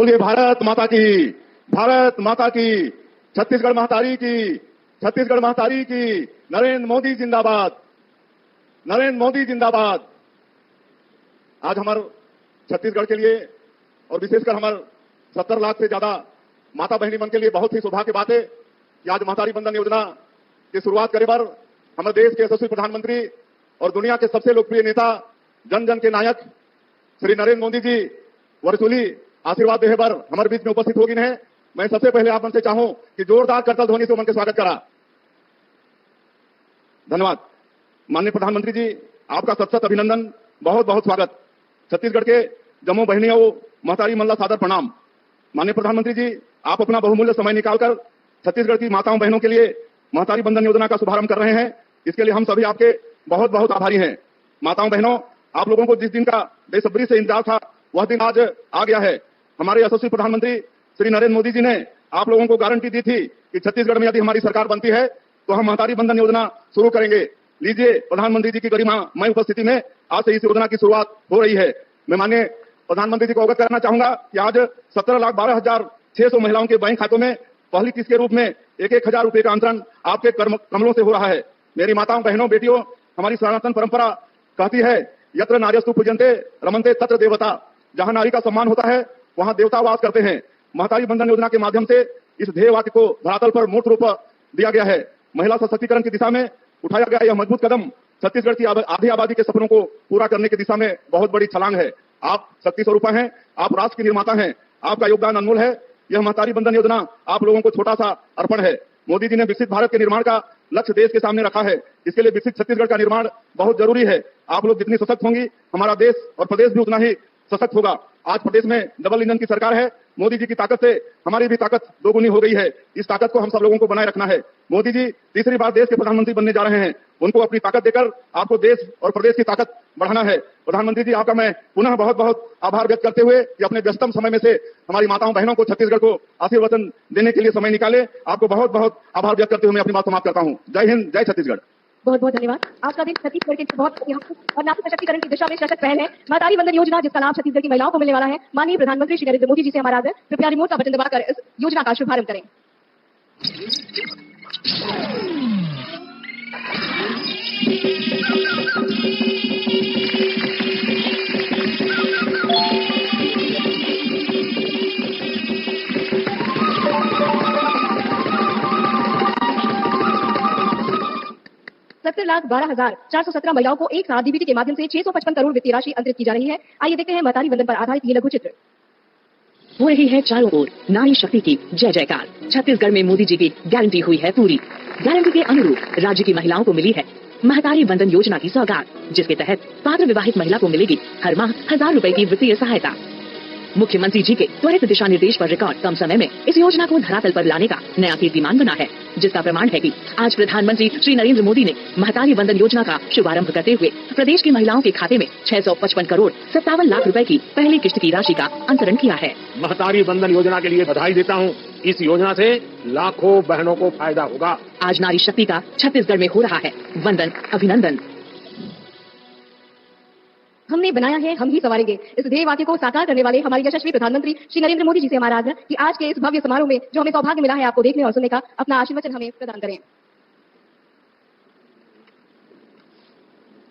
बोलिए भारत माता की, भारत माता की, छत्तीसगढ़ महतारी की, छत्तीसगढ़ महतारी की, नरेंद्र मोदी जिंदाबाद, नरेंद्र मोदी जिंदाबाद। आज हमारे छत्तीसगढ़ के लिए और विशेषकर हमारे 70 लाख से ज्यादा माता बहनी मन के लिए बहुत ही सौभाग्य की बात है कि आज महतारी बंधन योजना की शुरुआत करे पर हमारे देश के यशस्वी प्रधानमंत्री और दुनिया के सबसे लोकप्रिय नेता, जन जन के नायक श्री नरेंद्र मोदी जी वर्चुअली आशीर्वाद देने पर हमारे बीच में उपस्थित होगी है। मैं सबसे पहले आप मन से चाहूं कि जोरदार करतल ध्वनि से मन के स्वागत करा। धन्यवाद। माननीय प्रधानमंत्री जी, आपका सत सत अभिनंदन, बहुत बहुत स्वागत। छत्तीसगढ़ के जम्मू बहनियों महतारी मल्ला सादर प्रणाम। माननीय प्रधानमंत्री जी, आप अपना बहुमूल्य समय निकालकर छत्तीसगढ़ की माताओं बहनों के लिए महतारी बंधन योजना का शुभारंभ कर रहे हैं। इसके लिए हम सभी आपके बहुत बहुत आभारी हैं। माताओं बहनों, आप लोगों को जिस दिन का बेसब्री से इंतजार था वह दिन आज आ गया है। हमारे यशस्वी प्रधानमंत्री श्री नरेंद्र मोदी जी ने आप लोगों को गारंटी दी थी कि छत्तीसगढ़ में यदि हमारी सरकार बनती है तो हम महतारी बंधन योजना शुरू करेंगे। लीजिए, प्रधानमंत्री जी की गरिमामय उपस्थिति में आज से इस योजना की शुरुआत हो रही है। मैं माननीय प्रधानमंत्री जी को अवगत कराना चाहूंगा कि आज 17,12,600 महिलाओं के बैंक खातों में पहली किस्त के रूप में 1,000 रुपए का अंतरण आपके कमलों से हो रहा है। मेरी माताओं बहनों बेटियों, हमारी सनातन परंपरा कहती है यत्र नार्यस्तु पूजन्ते रमन्ते तत्र देवता। जहां नारी का सम्मान होता है वहां देवता वास करते हैं। महतारी बंधन योजना के माध्यम से इस ध्येय वाक्य को धरातल पर मूर्त रूप दिया गया है। महिला सशक्तिकरण की दिशा में उठाया गया यह मजबूत कदम छत्तीसगढ़ की आधी आबादी के सपनों को पूरा करने की दिशा में बहुत बड़ी छलांग है। आप शक्ति स्वरूपा हैं, आप राष्ट्र के निर्माता हैं, आपका योगदान अनमोल है। यह महतारी बंधन योजना आप लोगों को छोटा सा अर्पण है। मोदी जी ने विकसित भारत के निर्माण का लक्ष्य देश के सामने रखा है। इसके लिए विकसित छत्तीसगढ़ का निर्माण बहुत जरूरी है। आप लोग जितनी सशक्त होंगी, हमारा देश और प्रदेश भी उतना ही सशक्त होगा। आज प्रदेश में डबल इंजन की सरकार है। मोदी जी की ताकत से हमारी भी ताकत दोगुनी हो गई है। इस ताकत को हम सब लोगों को बनाए रखना है। मोदी जी तीसरी बार देश के प्रधानमंत्री बनने जा रहे हैं। उनको अपनी ताकत देकर आपको देश और प्रदेश की ताकत बढ़ाना है। प्रधानमंत्री जी, आपका मैं पुनः बहुत बहुत आभार व्यक्त करते हुए कि अपने व्यस्तम समय में से हमारी माताओं बहनों को छत्तीसगढ़ को आशीर्वचन देने के लिए समय निकाले, आपको बहुत बहुत आभार व्यक्त करते हुए मैं अपनी बात समाप्त करता हूँ। जय हिंद, जय छत्तीसगढ़। बहुत बहुत धन्यवाद। आपका दिन छत्तीसगढ़ के बहुत और नारी सशक्तिकरण की दिशा में सशक्त पहल है। महतारी बंधन योजना जिसका लाभ छत्तीसगढ़ की महिलाओं को मिलने वाला है। माननीय प्रधानमंत्री श्री नरेंद्र मोदी जी से हमारा आग्रह, कृपया रिमोट का बटन दबाकर इस योजना का शुभारंभ करें। सत्तर लाख 12,417 महिलाओं को एक साथ डीबीटी के माध्यम से 655 करोड़ वित्तीय राशि अंतरित की जा रही है। आइए देखते हैं महतारी बंधन पर आधारित ये लघु चित्र। हो रही है चारों ओर नारी शक्ति की जय जयकार। छत्तीसगढ़ में मोदी जी की गारंटी हुई है पूरी। गारंटी के अनुरूप राज्य की महिलाओं को मिली है महतारी बंधन योजना की सौगात, जिसके तहत पात्र विवाहित महिला को मिलेगी हर माह 1,000 रुपए की वित्तीय सहायता। मुख्यमंत्री जी के त्वरित दिशा निर्देश पर रिकॉर्ड कम समय में इस योजना को धरातल पर लाने का नया कीर्तिमान बना है, जिसका प्रमाण है कि आज प्रधानमंत्री श्री नरेंद्र मोदी ने महतारी बंधन योजना का शुभारंभ करते हुए प्रदेश की महिलाओं के खाते में 655 करोड़ 57 लाख रुपए की पहली किस्त की राशि का अंतरण किया है। महतारी बंधन योजना के लिए बधाई देता हूँ। इस योजना से लाखों बहनों को फायदा होगा। आज नारी शक्ति का छत्तीसगढ़ में हो रहा है वंदन, अभिनंदन। हमने बनाया है, हम ही संवारेंगे। इस ध्येय वाक्य को साकार करने वाले हमारे यशस्वी प्रधानमंत्री श्री नरेंद्र मोदी जी से हमारा आग्रह कि आज के इस भव्य समारोह में जो हमें सौभाग्य मिला है आपको देखने और सुनने का, अपना आशीर्वचन हमें प्रदान करें।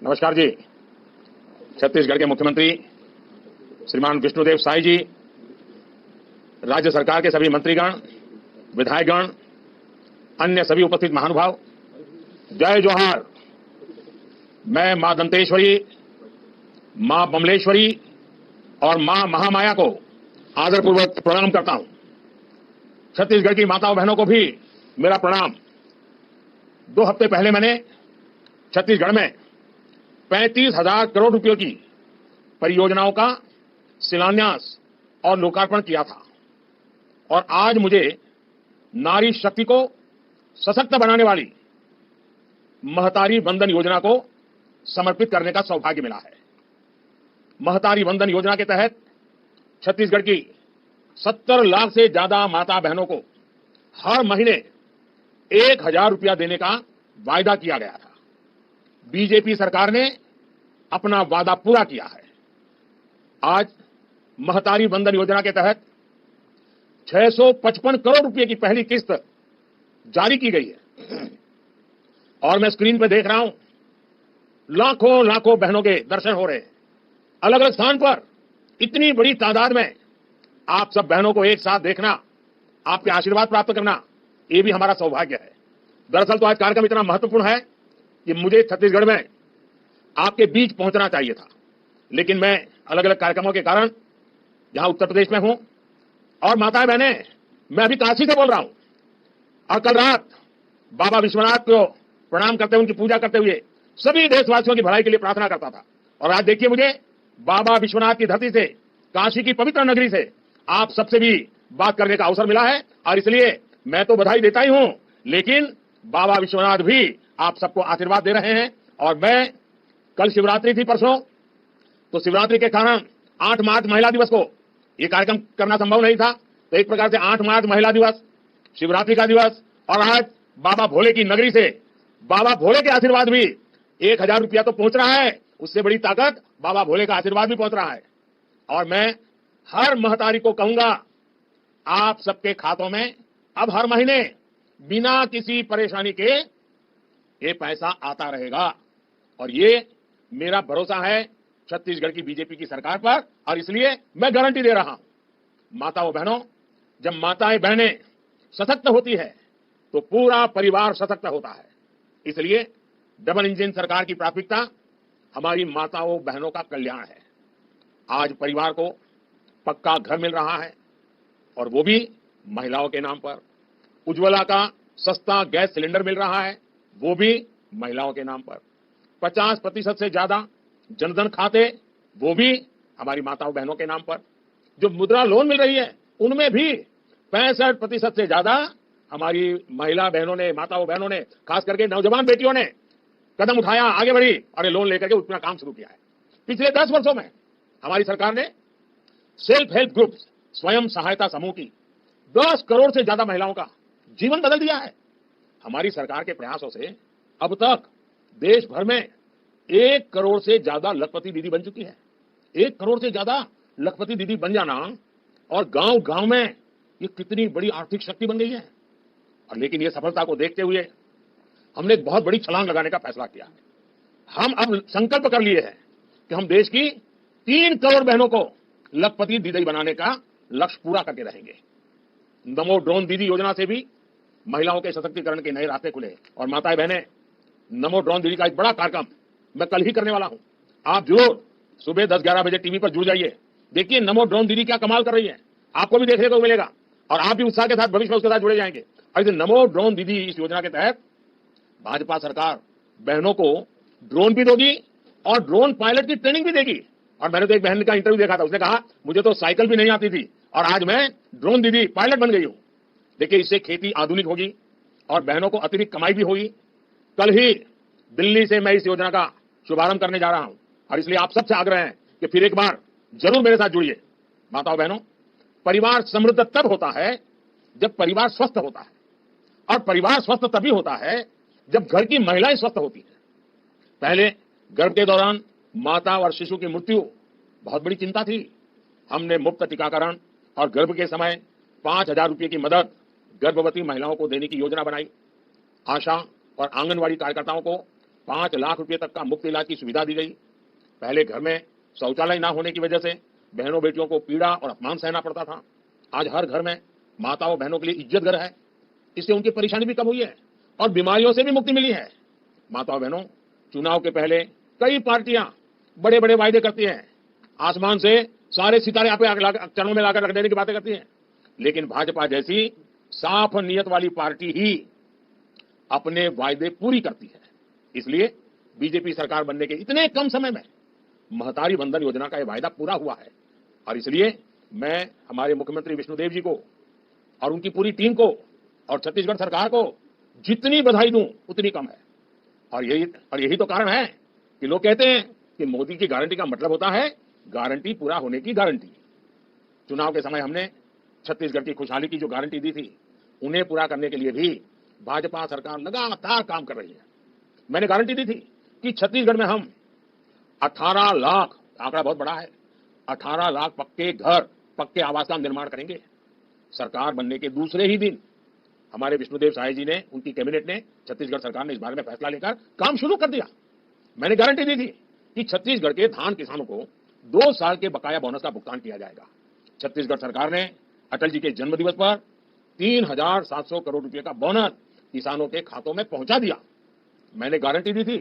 नमस्कार जी। छत्तीसगढ़ के मुख्यमंत्री श्रीमान विष्णुदेव साई जी, राज्य सरकार के सभी मंत्रीगण, विधायकगण, अन्य सभी उपस्थित महानुभाव, जय जोहार। मैं मां दंतेश्वरी, मां बमलेश्वरी और मां महामाया को आदरपूर्वक प्रणाम करता हूं। छत्तीसगढ़ की माताओं बहनों को भी मेरा प्रणाम। 2 हफ्ते पहले मैंने छत्तीसगढ़ में 35,000 करोड़ रुपयों की परियोजनाओं का शिलान्यास और लोकार्पण किया था और आज मुझे नारी शक्ति को सशक्त बनाने वाली महतारी बंधन योजना को समर्पित करने का सौभाग्य मिला है। महतारी बंधन योजना के तहत छत्तीसगढ़ की 70 लाख से ज्यादा माता बहनों को हर महीने 1,000 रुपया देने का वायदा किया गया था। बीजेपी सरकार ने अपना वादा पूरा किया है। आज महतारी बंधन योजना के तहत 655 करोड़ रुपए की पहली किस्त जारी की गई है। और मैं स्क्रीन पे देख रहा हूं, लाखों लाखों बहनों के दर्शन हो रहे हैं अलग अलग स्थान पर। इतनी बड़ी तादाद में आप सब बहनों को एक साथ देखना, आपके आशीर्वाद प्राप्त करना, ये भी हमारा सौभाग्य है। दरअसल तो आज कार्यक्रम इतना महत्वपूर्ण है कि मुझे छत्तीसगढ़ में आपके बीच पहुंचना चाहिए था, लेकिन मैं अलग अलग कार्यक्रमों के कारण यहां उत्तर प्रदेश में हूं। और माताएं बहने, मैं अभी काशी से बोल रहा हूं और कल रात बाबा विश्वनाथ को प्रणाम करते हुए, उनकी पूजा करते हुए सभी देशवासियों की भलाई के लिए प्रार्थना करता था। और आज देखिए, मुझे बाबा विश्वनाथ की धरती से, काशी की पवित्र नगरी से आप सबसे भी बात करने का अवसर मिला है। और इसलिए मैं तो बधाई देता ही हूं, लेकिन बाबा विश्वनाथ भी आप सबको आशीर्वाद दे रहे हैं। और मैं, कल शिवरात्रि थी परसों, तो शिवरात्रि के कारण 8 मार्च महिला दिवस को यह कार्यक्रम करना संभव नहीं था। तो एक प्रकार से 8 मार्च महिला दिवस, शिवरात्रि का दिवस, और आज बाबा भोले की नगरी से बाबा भोले के आशीर्वाद भी 1000 रुपया तो पहुंच रहा है, उससे बड़ी ताकत बाबा भोले का आशीर्वाद भी पहुंच रहा है। और मैं हर महतारी को कहूंगा, आप सबके खातों में अब हर महीने बिना किसी परेशानी के ये पैसा आता रहेगा। और ये मेरा भरोसा है छत्तीसगढ़ की बीजेपी की सरकार पर, और इसलिए मैं गारंटी दे रहा हूं। माताओं बहनों, जब माताएं बहनें सशक्त होती है तो पूरा परिवार सशक्त होता है। इसलिए डबल इंजन सरकार की प्राथमिकता हमारी माताओं बहनों का कल्याण है। आज परिवार को पक्का घर मिल रहा है, और वो भी महिलाओं के नाम पर। उज्ज्वला का सस्ता गैस सिलेंडर मिल रहा है, वो भी महिलाओं के नाम पर। 50% से ज्यादा जनधन खाते, वो भी हमारी माताओं बहनों के नाम पर। जो मुद्रा लोन मिल रही है, उनमें भी 65% से ज्यादा हमारी महिला बहनों ने, माताओं बहनों ने, खास करके नौजवान बेटियों ने कदम उठाया, आगे बढ़ी और ये लोन लेकर के अपना काम शुरू किया है। पिछले 10 वर्षों में हमारी सरकार ने सेल्फ हेल्प ग्रुप, स्वयं सहायता समूह की 10 करोड़ से ज्यादा महिलाओं का जीवन बदल दिया है। हमारी सरकार के प्रयासों से अब तक देश भर में 1 करोड़ से ज्यादा लखपति दीदी बन चुकी है। 1 करोड़ से ज्यादा लखपति दीदी बन जाना, और गांव गांव में ये कितनी बड़ी आर्थिक शक्ति बन गई है। और लेकिन ये सफलता को देखते हुए हमने एक बहुत बड़ी छलांग लगाने का फैसला किया है। हम अब संकल्प कर लिए हैं कि हम देश की 3 करोड़ बहनों को लखपति दीदी बनाने का लक्ष्य पूरा करके रहेंगे। नमो ड्रोन दीदी योजना से भी महिलाओं के सशक्तिकरण के नए रास्ते खुले। और माताएं बहनें, नमो ड्रोन दीदी का एक बड़ा कार्यक्रम मैं कल ही करने वाला हूं। आप जरूर सुबह 10-11 बजे टीवी पर जुड़ जाइए, देखिए नमो ड्रोन दीदी क्या कमाल कर रही है, आपको भी देखने को मिलेगा और आप भी उत्साह के साथ भविष्य में उसके साथ जुड़े जाएंगे। और नमो ड्रोन दीदी इस योजना के तहत भाजपा सरकार बहनों को ड्रोन भी देगी और ड्रोन पायलट की ट्रेनिंग भी देगी। और मैंने तो एक बहन का इंटरव्यू देखा था, उसने कहा मुझे तो साइकिल भी नहीं आती थी और आज मैं ड्रोन दीदी पायलट बन गई हूं। देखिए, इससे खेती आधुनिक होगी और बहनों को अतिरिक्त कमाई भी होगी। कल ही दिल्ली से मैं इस योजना का शुभारंभ करने जा रहा हूं और इसलिए आप सबसे आग्रह है कि फिर एक बार जरूर मेरे साथ जुड़िए। माताओं बहनों, परिवार समृद्ध तब होता है जब परिवार स्वस्थ होता है, और परिवार स्वस्थ तभी होता है जब घर की महिलाएं स्वस्थ होती हैं। पहले गर्भ के दौरान माता और शिशु की मृत्यु बहुत बड़ी चिंता थी। हमने मुफ्त टीकाकरण और गर्भ के समय 5,000 रुपये की मदद गर्भवती महिलाओं को देने की योजना बनाई। आशा और आंगनवाड़ी कार्यकर्ताओं को 5 लाख रुपए तक का मुफ्त इलाज की सुविधा दी गई। पहले घर में शौचालय न होने की वजह से बहनों बेटियों को पीड़ा और अपमान सहना पड़ता था। आज हर घर में माताओं बहनों के लिए इज्जत घर है। इससे उनकी परेशानी भी कम हुई है और बीमारियों से भी मुक्ति मिली है। माताओं बहनों, चुनाव के पहले कई पार्टियां बड़े बड़े वायदे करती हैं, आसमान से सारे सितारे आप चरणों में लाकर रख देने की बातें करती हैं, लेकिन भाजपा जैसी साफ नियत वाली पार्टी ही अपने वायदे पूरी करती है। इसलिए बीजेपी सरकार बनने के इतने कम समय में महतारी वंदन योजना का यह वायदा पूरा हुआ है। और इसलिए मैं हमारे मुख्यमंत्री विष्णुदेव जी को और उनकी पूरी टीम को और छत्तीसगढ़ सरकार को जितनी बधाई दूं उतनी कम है। और यही तो कारण है कि लोग कहते हैं कि मोदी की गारंटी का मतलब होता है गारंटी पूरा होने की गारंटी। चुनाव के समय हमने छत्तीसगढ़ की खुशहाली की जो गारंटी दी थी, उन्हें पूरा करने के लिए भी भाजपा सरकार लगातार काम कर रही है। मैंने गारंटी दी थी कि छत्तीसगढ़ में हम 18 लाख, आंकड़ा बहुत बड़ा है, 18 लाख पक्के घर, पक्के आवास का निर्माण करेंगे। सरकार बनने के दूसरे ही दिन हमारे विष्णुदेव साय जी ने, उनकी कैबिनेट ने, छत्तीसगढ़ सरकार ने इस बारे में फैसला लेकर काम शुरू कर दिया। मैंने गारंटी दी थी कि छत्तीसगढ़ के धान किसानों को 2 साल के बकाया बोनस का भुगतान किया जाएगा। छत्तीसगढ़ सरकार ने अटल जी के जन्म दिवस पर 3,700 करोड़ रुपए का बोनस किसानों के खातों में पहुंचा दिया। मैंने गारंटी दी थी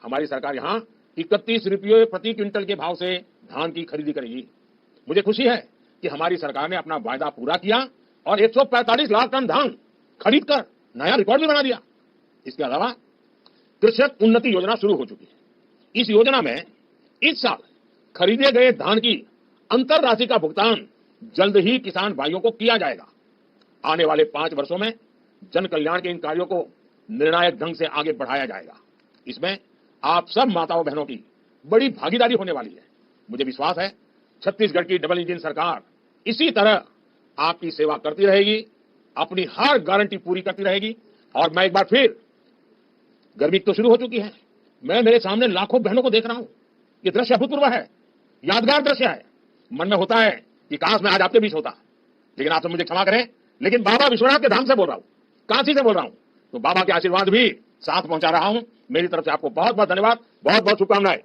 हमारी सरकार यहां 31 रुपये प्रति क्विंटल के भाव से धान की खरीदी करेगी। मुझे खुशी है कि हमारी सरकार ने अपना वायदा पूरा किया और 145 लाख टन धान खरीद कर नया रिकॉर्ड भी बना दिया। इसके अलावा कृषक उन्नति योजना शुरू हो चुकी है। इस योजना में इस साल खरीदे गए धान की अंतर राशि का भुगतान जल्द ही किसान भाइयों को किया जाएगा। आने वाले 5 वर्षों में जन कल्याण के इन कार्यों को निर्णायक ढंग से आगे बढ़ाया जाएगा। इसमें आप सब माताओं बहनों की बड़ी भागीदारी होने वाली है। मुझे विश्वास है छत्तीसगढ़ की डबल इंजन सरकार इसी तरह आपकी सेवा करती रहेगी, अपनी हर गारंटी पूरी करती रहेगी। और मैं एक बार फिर, गर्मी तो शुरू हो चुकी है, मैं मेरे सामने लाखों बहनों को देख रहा हूं। ये दृश्य अभूतपूर्व है, यादगार दृश्य है। मन में होता है कि काश मैं आज आपके बीच होता, लेकिन आप सब मुझे क्षमा करें, लेकिन बाबा विश्वनाथ के धाम से बोल रहा हूं, काशी से बोल रहा हूं, तो बाबा के आशीर्वाद भी साथ पहुंचा रहा हूं। मेरी तरफ से आपको बहुत बहुत धन्यवाद, बहुत बहुत शुभकामनाएं।